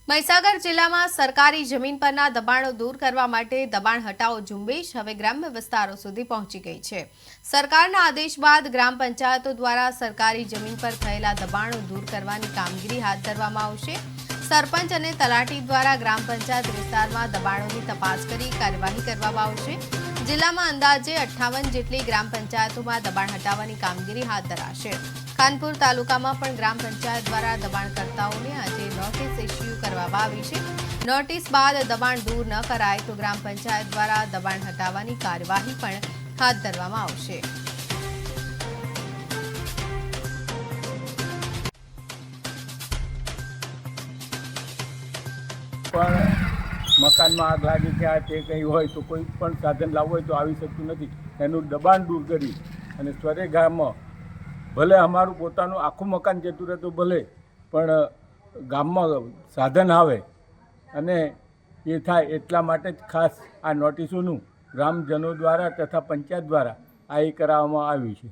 મહીસાગર જિલ્લામાં સરકારી જમીન પરના દબાણો દૂર કરવા માટે દબાણ હટાવો ઝુંબેશ હવે ગ્રામ્ય વિસ્તારો સુધી પહોંચી ગઈ છે। સરકારના આદેશ બાદ ગ્રામ પંચાયતો દ્વારા સરકારી જમીન પર થયેલા દબાણો દૂર કરવાની કામગીરી હાથ ધરવામાં આવશે। સરપંચ અને તલાટી દ્વારા ગ્રામ પંચાયત વિસ્તારમાં દબાણોની તપાસ કરી કાર્યવાહી કરવામાં આવશે। જિલ્લામાં અંદાજે 58 જેટલી ગ્રામ પંચાયતોમાં દબાણ હટાવવાની કામગીરી હાથ ધરાશે। ખાનપુર તાલુકામાં પણ ગ્રામ પંચાયત દ્વારા દબાણકર્તાઓને આજે નોટિસ ઇસ્યુ કરવામાં આવી છે। નોટિસ બાદ દબાણ દૂર ન કરાય તો ગ્રામ પંચાયત દ્વારા દબાણ હટાવવાની કાર્યવાહી પણ હાથ ધરવામાં આવશે। પણ મકાનમાં આગ લાગી છે આ તે કંઈ હોય તો કોઈ પણ સાધન લાવવું હોય તો આવી શકતું નથી। એનું દબાણ દૂર કરી અને સ્વરે ગામમાં ભલે અમારું પોતાનું આખું મકાન જતું રહેતું ભલે, પણ ગામમાં સાધન આવે અને એ થાય એટલા માટે જ ખાસ આ નોટિસોનું ગ્રામજનો દ્વારા તથા પંચાયત દ્વારા આ કરાવવામાં આવ્યું છે।